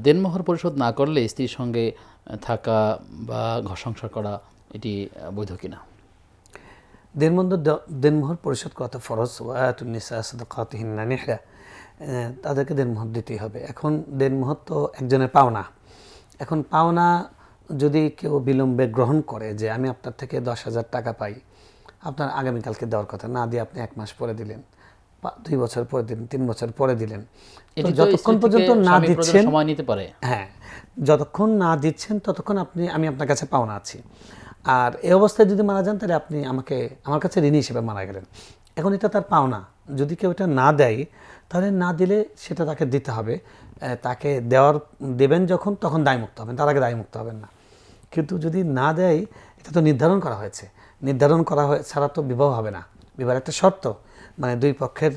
দেনমোহর পরিশোধ না করলে স্ত্রীর সঙ্গে থাকা বা ঘর সংসার করা এটি বৈধ কিনা? দেনমোহর পরিশোধ করা তো ফরজ। ওয়াতুন নিসা সাদাকাতিহিন্না নিহলা, তাদেরকে দেনমোহর দিতেই হবে। এখন দেনমোহর তো একজনের পাওনা। এখন পাওনা যদি কেউ বিলম্বে গ্রহণ করে যে আমি আপনার থেকে 10,000 টাকা পাই, আপনার আগামীকালকে দেওয়ার কথা, না দিয়ে আপনি 1 মাস পরে দিলেন, 2 বছর পরে দিলেন, 3 বছর পরে দিলেন, এটি তো যতক্ষণ স্ত্রী পর্যন্ত থেকে না স্বামী দিচ্ছেন, প্রয়োজনে সময় নিতে পারে। হ্যাঁ, যতক্ষণ না দিচ্ছেন ততক্ষণ আমি আপনার কাছে পাওনা আছি। আর এই অবস্থায় যদি মারা যান তাহলে আপনি আমার কাছে ঋণী হিসেবে মারা গেলেন। এখন এটা তার পাওনা, যদি কেউ এটা না দেয় তাহলে না দিলে সেটা তাকে দিতে হবে। তাকে দেবেন যখন, তখন দায়মুক্ত হবেন, তার আগে দায়মুক্ত হবেন না। কিন্তু যদি না দেয়, এটা তো নির্ধারণ করা হয়েছে, নির্ধারণ করা ছাড়া তো বিবাহ হবে না। বিবাহের একটা শর্ত, মানে দুই পক্ষের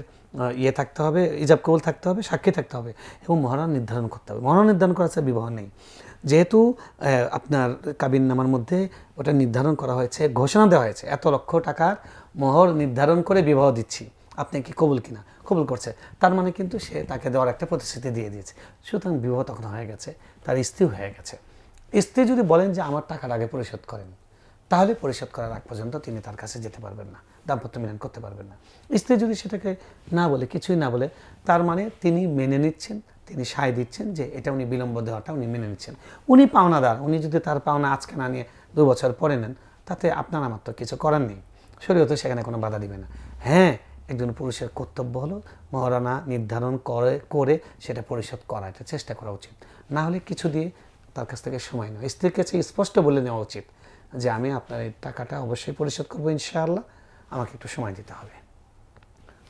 থাকতে হবে, ইজাব কবুল থাকতে হবে, সাক্ষী থাকতে হবে এবং মহারণ নির্ধারণ করতে হবে। মহারণ নির্ধারণ করা ছাড়া বিবাহ নেই। যেহেতু আপনার কাবিননামার মধ্যে ওটা নির্ধারণ করা হয়েছে, ঘোষণা দেওয়া হয়েছে, এত লক্ষ টাকার মোহর নির্ধারণ করে বিবাহ দিচ্ছি, আপনি কি কবুল কিনা? কবুল করছে, তার মানে কিন্তু সে তাকে দেওয়ার একটা প্রতিশ্রুতি দিয়ে দিয়েছে। সুতরাং বিবাহ তখন হয়ে গেছে, তার স্ত্রী হয়ে গেছে। স্ত্রী যদি বলেন যে আমার টাকার আগে পরিশোধ করেন, তাহলে পরিশোধ করার আগ পর্যন্ত তিনি তার কাছে যেতে পারবেন না, দাম্পত্য মিলন করতে পারবেন না। স্ত্রী যদি সেটাকে না বলে, কিছুই না বলে, তার মানে তিনি মেনে নিচ্ছেন, তিনি সায় দিচ্ছেন যে এটা উনি বিলম্ব দেওয়াটা উনি মেনে নিচ্ছেন। উনি পাওনাদার, উনি যদি তার পাওনা আজকে না নিয়ে 2 বছর পরে নেন, তাতে আপনার আমার তো কিছু করার নেই, শরীয়ত সেখানে কোনো বাধা দিবে না। হ্যাঁ, একজন পুরুষের কর্তব্য হলো মহারণা নির্ধারণ করে সেটা পরিশোধ করা, এটা চেষ্টা করা উচিত। না হলে কিছু দিয়ে তার কাছ থেকে সময় নেওয়া, স্ত্রীর কাছে স্পষ্ট বলে নেওয়া উচিত যে আমি আপনার এই টাকাটা অবশ্যই পরিশোধ করবো ইনশাআল্লাহ, আমাকে একটু সময় দিতে হবে।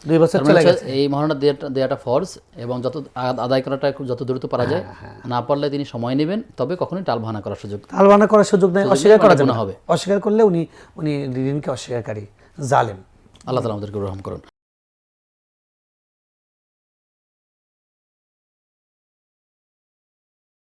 2 বছর চলে গেছে, এই মহারণা দেওয়াটা ফরজ এবং আদায় করাটা যত দ্রুত পারা যায়। না পারলে তিনি সময় নেবেন, তবে কখনোই টালবাহানা করার সুযোগ নেই, অস্বীকার করা যাবে না। অস্বীকার করলে উনি ঋণকে অস্বীকারী, জালেম। আল্লাহ তাআলা আমাদেরকে রহম করুন।